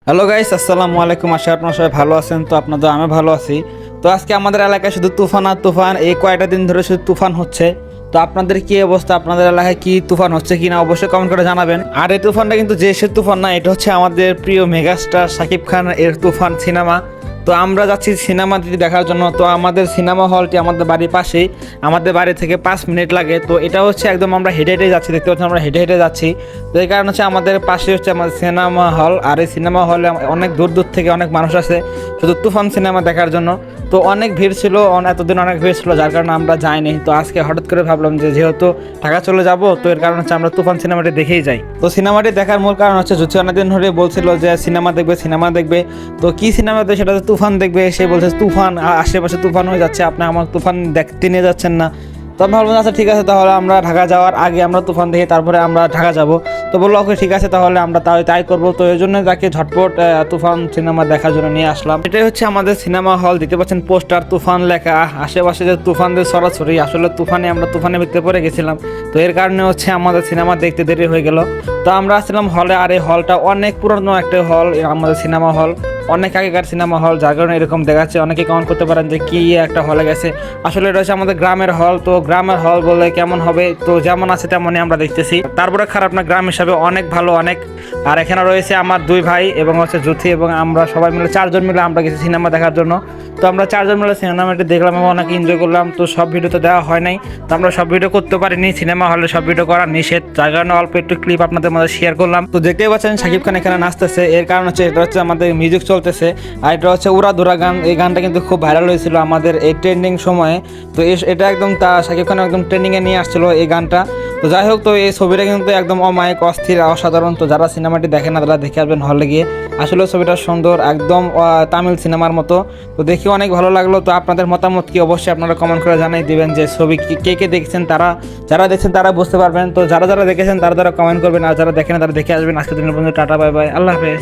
Hello guys, আসসালামু আলাইকুম। আশা আপনারা সবাই ভালো আছেন। তো আপনাদের আমি ভালো আছি। তো আজকে আমাদের এলাকায় শুধু তুফান আর তুফান, এই কয়েকটা দিন ধরে শুধু তুফান হচ্ছে। তো আপনাদের কি অবস্থা, আপনাদের এলাকায় কি তুফান হচ্ছে কিনা অবশ্যই কমেন্ট করে জানাবেন। আর এই তুফানটা কিন্তু যে সে তুফান না, এটা হচ্ছে আমাদের প্রিয় মেগাস্টার শাকিব খান এর তুফান সিনেমা। তো আমরা যাচ্ছি সিনেমা দেখার জন্য। তো আমাদের সিনেমা হলটি আমাদের বাড়ির পাশেই, আমাদের বাড়ি থেকে 5 মিনিট লাগে। তো এটা হচ্ছে একদম আমরা হেঁটে হেঁটে যাচ্ছি, দেখতে পাচ্ছি আমরা হেঁটে হেঁটে যাচ্ছি। তো এই কারণে হচ্ছে আমাদের পাশে হচ্ছে আমাদের সিনেমা হল। আর এই সিনেমা হলে অনেক দূর দূর থেকে অনেক মানুষ আসে শুধু তুফান সিনেমা দেখার জন্য। তো অনেক ভিড় ছিল, এতদিন অনেক ভিড় ছিল, যার কারণে আমরা যাইনি। তো আজকে হঠাৎ করে ভাবলাম যে যেহেতু ঢাকা চলে যাব, তো এর কারণ হচ্ছে আমরা তুফান সিনেমাটি দেখেই যাই। তো সিনেমাটি দেখার মূল কারণ হচ্ছে জুচি অনেকদিন ধরে বলছিল যে সিনেমা দেখবে সিনেমা দেখবে। তো কি সিনেমা দেখবে, সেটা তুফান দেখবে। সে বলছে তুফান, আশেপাশে তুফান হয়ে যাচ্ছে, আপনি আমার তুফান দেখতে নিয়ে যাচ্ছেন না। তো আমি ভাবলাম আচ্ছা ঠিক আছে, তাহলে আমরা ঢাকা যাওয়ার আগে আমরা তুফান দেখি, তারপরে আমরা ঢাকা যাব। তো বললো ওকে ঠিক আছে, তাহলে আমরা তাই করবো। তো এই জন্য তাকে ঝটপট তুফান সিনেমা দেখার জন্য নিয়ে আসলাম। এটাই হচ্ছে আমাদের সিনেমা হল, দেখতে পাচ্ছেন পোস্টার তুফান লেখা, আশেপাশে যে তুফানদের সরাসরি আসলে আমরা তুফানের ভিতরে পড়ে গেছিলাম। তো এর কারণে হচ্ছে আমাদের সিনেমা দেখতে দেরি হয়ে গেল। তো আমরা আসছিলাম হলে, আর এই হলটা অনেক পুরনো একটা হল, আমাদের সিনেমা হল অনেক আগেকার সিনেমা হল, যার কারণে এরকম দেখাচ্ছে। অনেকে কমেন্ট করতে পারেন যে কি একটা হলে গেছে, আসলে এটা হচ্ছে আমাদের গ্রামের হল। তো গ্রামের হল বলে কেমন হবে, তো যেমন আছে তেমনই আমরা দেখতেছি, তারপরে খারাপ না, গ্রাম হিসাবে অনেক ভালো অনেক। আর এখানে রয়েছে আমার 2 ভাই এবং হচ্ছে জুথি, এবং আমরা সবাই মিলে 4 জন মিলে আমরা গেছি সিনেমা দেখার জন্য। তো আমরা 4 জন মিলে সিনেমাটি দেখলাম এবং অনেক এনজয় করলাম। তো সব ভিডিও তো দেওয়া হয় নাই, তো আমরা সব ভিডিও করতে পারিনি, সিনেমা হলে সব ভিডিও করা নিষেধ, যার কারণে অল্প একটু ক্লিপ আপনাদের মধ্যে শেয়ার করলাম। তো দেখতেই পাচ্ছেন শাকিব খান এখানে নাচতেছে, এর কারণ হচ্ছে এটা হচ্ছে আমাদের মিউজিক চলতেছে। আর এটা হচ্ছে উড়াধুরা গান, এই গানটা কিন্তু খুব ভাইরাল হয়েছিল আমাদের এই ট্রেন্ডিং সময়ে। তো এটা একদম শাকিব খান একদম ট্রেন্ডিংয়ে নিয়ে আসছিল এই গানটা। তো যাই হোক, তো এই ছবিটা কিন্তু একদম অমায়িক, অস্থির, অসাধারণ। তো যারা সিনেমাটি দেখেন না তারা দেখে আসবেন হলে গিয়ে, আসলে ছবিটা সুন্দর, একদম তামিল সিনেমার মতো। তো দেখে অনেক ভালো লাগলো। তো আপনাদের মতামত কি অবশ্যই আপনারা কমেন্ট করে জানাই দিবেন যে ছবি কে কে দেখছেন, যারা দেখছেন তারা বুঝতে পারবেন। তো যারা দেখেছেন তারা কমেন্ট করবেন, আর যারা দেখেন তারা দেখে আসবেন। আজকের দিনের পর্যন্ত টাটা, বাই বাই, আল্লাহ হাফেজ।